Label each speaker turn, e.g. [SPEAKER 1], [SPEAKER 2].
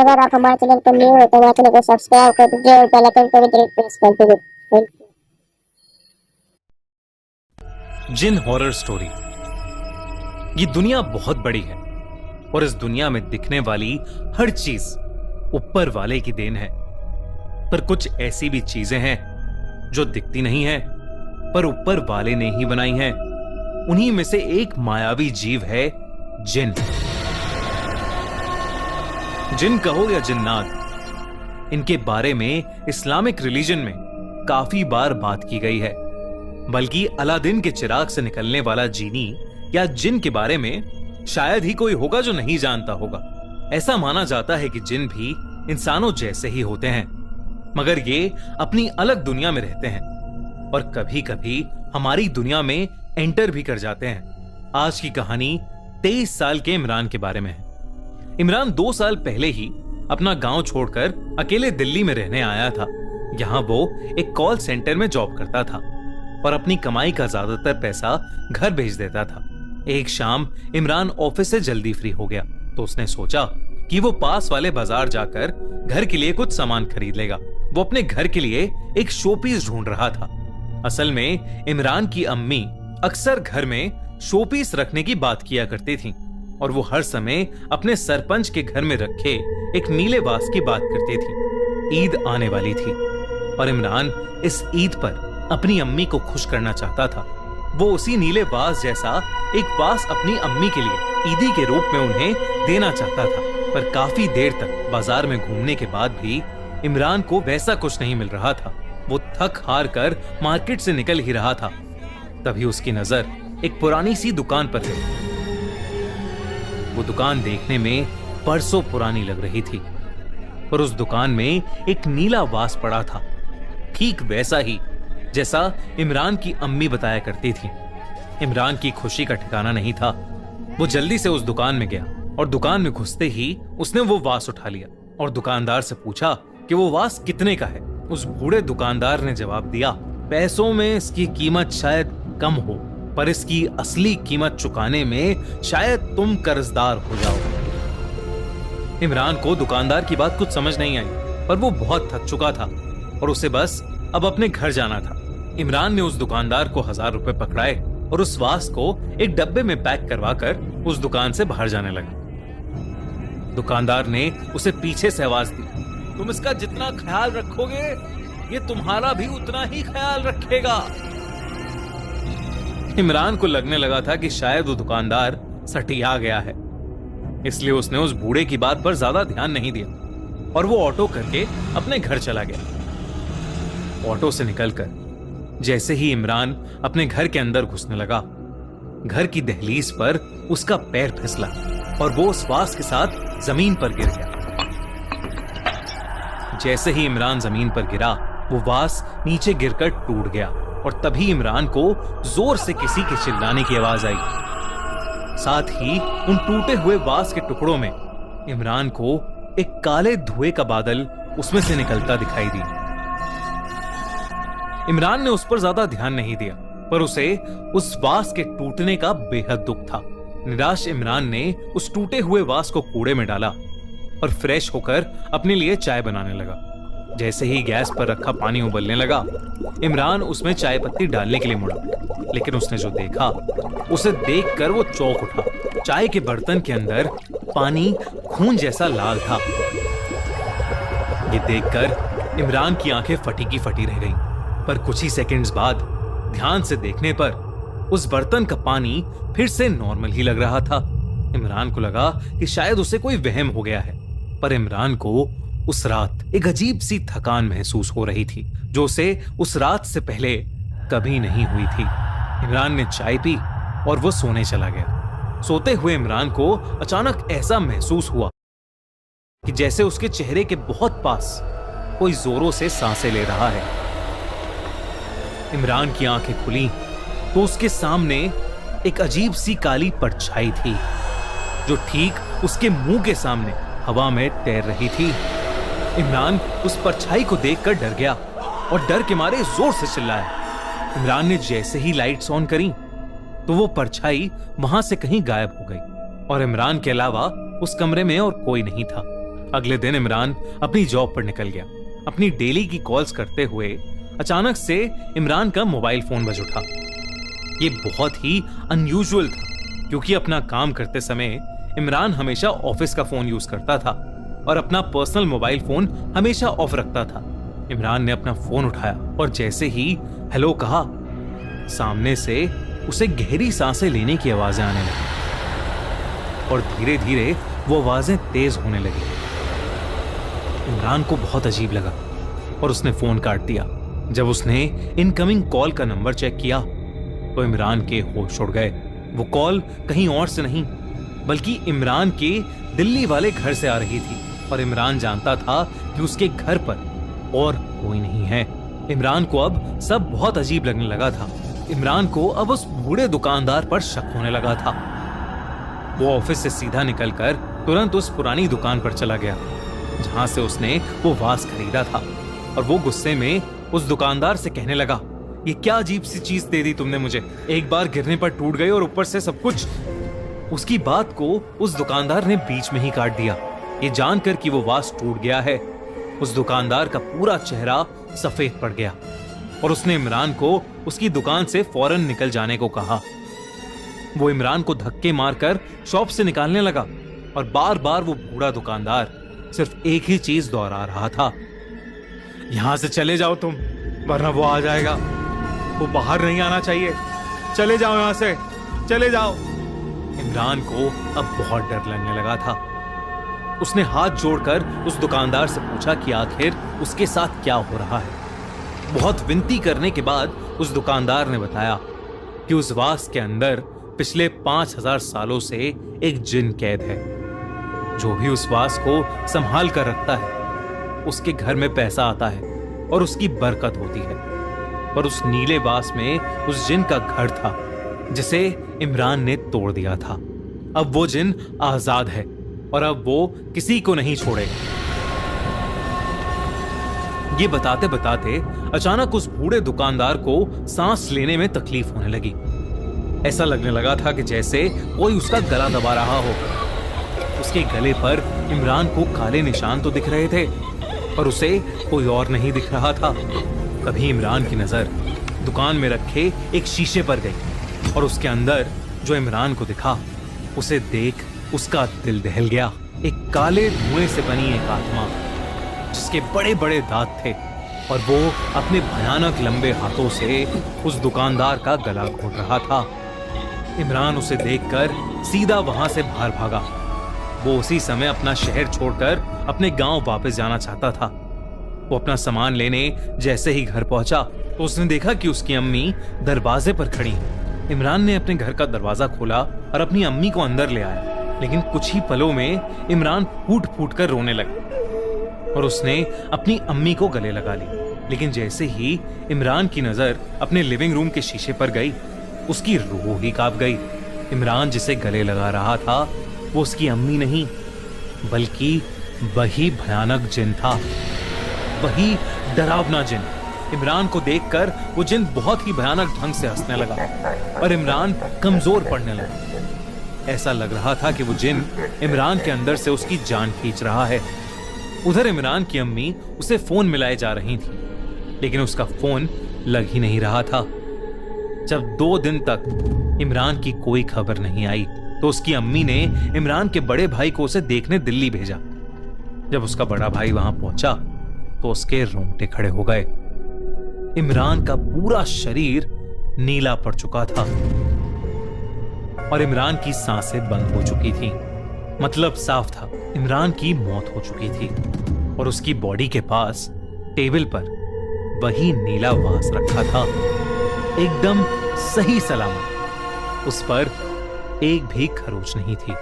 [SPEAKER 1] अगर आप हमारे चैनल पर न्यू हो तो हमारे चैनल को सब्सक्राइब कर दीजिए और बेल आइकन को भी जरूर प्रेस कर दीजिए। Thank you.
[SPEAKER 2] जिन हॉरर स्टोरी। ये दुनिया बहुत बड़ी है और इस दुनिया में दिखने वाली हर चीज ऊपर वाले की देन है। पर कुछ ऐसी भी चीजें हैं जो दिखती नहीं है पर ऊपर वाले ने ही बनाई हैं। उन्हीं में से एक मायावी जीव है जिन। जिन कहो या जिन्नात, इनके बारे में इस्लामिक रिलीजन में काफी बार बात की गई है। बल्कि अलादीन के चिराग से निकलने वाला जीनी या जिन के बारे में शायद ही कोई होगा जो नहीं जानता होगा। ऐसा माना जाता है कि जिन भी इंसानों जैसे ही होते हैं, मगर ये अपनी अलग दुनिया में रहते हैं और कभी कभी हमारी दुनिया में एंटर भी कर जाते हैं। आज की कहानी 23 साल के इमरान के बारे में है। इमरान 2 साल पहले ही अपना गांव छोड़कर अकेले दिल्ली में रहने आया था। यहाँ वो एक कॉल सेंटर में जॉब करता था और अपनी कमाई का ज्यादातर पैसा घर भेज देता था। एक शाम इमरान ऑफिस से जल्दी फ्री हो गया तो उसने सोचा कि वो पास वाले बाजार जाकर घर के लिए कुछ सामान खरीद लेगा। वो अपने घर के लिए एक शोपीस ढूंढ रहा था। असल में इमरान की अम्मी अक्सर घर में शोपीस रखने की बात किया करती थी और वो हर समय अपने सरपंच के घर में रखे एक नीले वास की बात करती थी। ईद आने वाली थी और इमरान इस ईद पर अपनी अम्मी को खुश करना चाहता था। वो उसी नीले वास जैसा एक वास अपनी अम्मी के लिए ईदी के रूप में उन्हें देना चाहता था। पर काफी देर तक बाजार में घूमने के बाद भी इमरान को वैसा कुछ नहीं मिल रहा था। वो थक हार कर मार्केट से निकल ही रहा था, तभी उसकी नजर एक पुरानी सी दुकान पर गई। वो दुकान देखने में बरसों पुरानी लग रही थी और उस दुकान में एक नीला वास पड़ा था, ठीक वैसा ही जैसा इमरान की अम्मी बताया करती थी। इमरान की खुशी का ठिकाना नहीं था। वो जल्दी से उस दुकान में गया और दुकान में घुसते ही उसने वो वास उठा लिया और दुकानदार से पूछा कि वो वास कितने का है। उस बूढ़े दुकानदार ने जवाब दिया, पैसों में इसकी कीमत शायद कम हो पर इसकी असली कीमत चुकाने में शायद तुम कर्जदार हो जाओ। इमरान को दुकानदार की बात कुछ समझ नहीं आई, पर वो बहुत थक चुका था और उसे बस अब अपने घर जाना था। इमरान ने उस दुकानदार को 1000 रुपए पकड़ाए और उस वास को एक डब्बे में पैक करवा कर उस दुकान से बाहर जाने लगा। दुकानदार ने उसे पीछे से आवाज दी, तुम इसका जितना ख्याल रखोगे ये तुम्हारा भी उतना ही ख्याल रखेगा। इमरान को लगने लगा था कि शायद वो दुकानदार सटिया गया है, इसलिए उसने उस बूढ़े की बात पर ज्यादा ध्यान नहीं दिया और वो ऑटो करके अपने घर चला गया। ऑटो से निकलकर जैसे ही इमरान अपने घर के अंदर घुसने लगा, घर की दहलीज पर उसका पैर फिसला और वो उस वास के साथ जमीन पर गिर गया। जैसे ही इमरान जमीन पर गिरा, वो वास नीचे गिरकर टूट गया और तभी इमरान को जोर से किसी के चिल्लाने की आवाज आई। साथ ही उन टूटे हुए वास के टुकड़ों में इमरान को एक काले धुएं का बादल उसमें से निकलता दिखाई दिया। इमरान ने उस पर ज्यादा ध्यान नहीं दिया, पर उसे उस वास के टूटने का बेहद दुख था। निराश इमरान ने उस टूटे हुए वास को कूड़े में डाला और फ्रेश होकर अपने लिए चाय बनाने लगा। जैसे ही गैस पर रखा पानी उबलने लगा, इमरान उसमें चाय पत्ती डालने के लिए मुड़ा, लेकिन उसने जो देखा उसे देखकर वो चौंक उठा। चाय के बर्तन के अंदर पानी खून जैसा लाल था। ये देखकर इमरान की आंखें फटी की फटी रह गईं, पर कुछ ही सेकंड्स बाद ध्यान से देखने पर उस बर्तन का पानी फिर से नॉर्मल ही लग रहा था। इमरान को लगा कि शायद उसे कोई वहम हो गया है, पर इमरान को उस रात एक अजीब सी थकान महसूस हो रही थी जो उसे उस रात से पहले कभी नहीं हुई थी। इमरान ने चाय पी और वो सोने चला गया। सोते हुए इमरान को अचानक ऐसा महसूस हुआ कि जैसे उसके चेहरे के बहुत पास कोई जोरों से सांसें ले रहा है। इमरान की आंखें खुली तो उसके सामने एक अजीब सी काली परछाई थी जो ठीक उसके मुंह के सामने हवा में तैर रही थी। इमरान उस परछाई को देखकर डर गया और डर के मारे जोर से चिल्लाया। इमरान ने जैसे ही लाइट्स ऑन करी तो वो परछाई वहां से कहीं गायब हो गई और इमरान के अलावा उस कमरे में और कोई नहीं था। अगले दिन इमरान अपनी जॉब पर निकल गया। अपनी डेली की कॉल्स करते हुए अचानक से इमरान का मोबाइल फोन बज उठा। ये बहुत ही अनयूजुअल था, क्योंकि अपना काम करते समय इमरान हमेशा ऑफिस का फोन यूज करता था और अपना पर्सनल मोबाइल फोन हमेशा ऑफ रखता था। इमरान ने अपना फोन उठाया और जैसे ही हेलो कहा, सामने से उसे गहरी सांसें लेने की आवाजें आने लगी और धीरे धीरे वो आवाजें तेज होने लगी। इमरान को बहुत अजीब लगा और उसने फोन काट दिया। जब उसने इनकमिंग कॉल का नंबर चेक किया तो इमरान के होश उड़ गए। वो कॉल कहीं और से नहीं बल्कि इमरान के दिल्ली वाले घर से आ रही थी और इमरान जानता था कि उसके घर पर और कोई नहीं है। इमरान को अब सब बहुत अजीब लगने लगा था। इमरान को अब उस बूढ़े दुकानदार पर शक होने लगा था। वो ऑफिस से सीधा निकलकर तुरंत उस पुरानी दुकान पर चला गया जहां से उसने वो वास खरीदा था और वो गुस्से में उस दुकानदार से कहने लगा, ये क्या अजीब सी चीज दे दी तुमने मुझे, एक बार गिरने पर टूट गई और ऊपर से सब कुछ। उसकी बात को उस दुकानदार ने बीच में ही काट दिया। ये जानकर कि वो वास टूट गया है, उस दुकानदार का पूरा चेहरा सफेद पड़ गया और उसने इमरान को उसकी दुकान से फौरन निकल जाने को कहा। वो इमरान को धक्के मारकर शॉप से निकालने लगा और बार बार वो बूढ़ा दुकानदार सिर्फ एक ही चीज दोहरा रहा था, यहां से चले जाओ तुम, वरना वो आ जाएगा, वो बाहर नहीं आना चाहिए, चले जाओ यहां से, चले जाओ। इमरान को अब बहुत डर लगने लगा था। उसने हाथ जोड़कर उस दुकानदार से पूछा कि आखिर उसके साथ क्या हो रहा है। बहुत विनती करने के बाद उस दुकानदार ने बताया कि उस वास के अंदर पिछले 5000 सालों से एक जिन कैद है। जो भी उस वास को संभाल कर रखता है उसके घर में पैसा आता है और उसकी बरकत होती है। पर उस नीले वास में उस जिन का घर था जिसे इमरान ने तोड़ दिया था। अब वो जिन आजाद है और अब वो किसी को नहीं छोड़ेगा। ये बताते बताते अचानक उस बूढ़े दुकानदार को सांस लेने में तकलीफ होने लगी। ऐसा लगने लगा था कि जैसे कोई उसका गला दबा रहा हो। उसके गले पर इमरान को काले निशान तो दिख रहे थे पर उसे कोई और नहीं दिख रहा था। तभी इमरान की नजर दुकान में रखे एक शीशे पर गई और उसके अंदर जो इमरान को दिखा उसे देख उसका दिल दहल गया। एक काले धुएं से बनी एक आत्मा जिसके बड़े बड़े दांत थे और वो अपने भयानक लंबे हाथों से उस दुकानदार का गला घोट रहा था। इमरान उसे देखकर सीधा वहां से बाहर भागा। वो उसी समय अपना शहर छोड़कर अपने गांव वापस जाना चाहता था। वो अपना सामान लेने जैसे ही घर पहुंचा तो उसने देखा कि उसकी अम्मी दरवाजे पर खड़ी है। इमरान ने अपने घर का दरवाजा खोला और अपनी अम्मी को अंदर ले आया, लेकिन कुछ ही पलों में इमरान फूट फूट कर रोने लगा और उसने अपनी अम्मी को गले लगा ली। लेकिन जैसे ही इमरान की नजर अपने लिविंग रूम के शीशे पर गई उसकी रूह ही कांप गई। इमरान जिसे गले लगा रहा था वो उसकी अम्मी नहीं बल्कि वही भयानक जिन था, वही डरावना जिन। इमरान को देखकर वो जिन बहुत ही भयानक ढंग से हंसने लगा और इमरान कमजोर पड़ने लगा। ऐसा लग रहा था कि वो जिन इमरान के अंदर से उसकी जान खींच रहा है। उधर इमरान की अम्मी उसे फोन मिलाए जा रही थी लेकिन उसका फोन लग ही नहीं रहा था। जब 2 दिन तक इमरान की कोई खबर नहीं आई तो उसकी अम्मी ने इमरान के बड़े भाई को उसे देखने दिल्ली भेजा। जब उसका बड़ा भाई वहां पहुंचा तो उसके रोंगटे खड़े हो गए। इमरान का पूरा शरीर नीला पड़ चुका था और इमरान की सांसें बंद हो चुकी थी। मतलब साफ था, इमरान की मौत हो चुकी थी और उसकी बॉडी के पास टेबल पर वही नीला वास रखा था, एकदम सही सलामत। उस पर एक भी खरोच नहीं थी।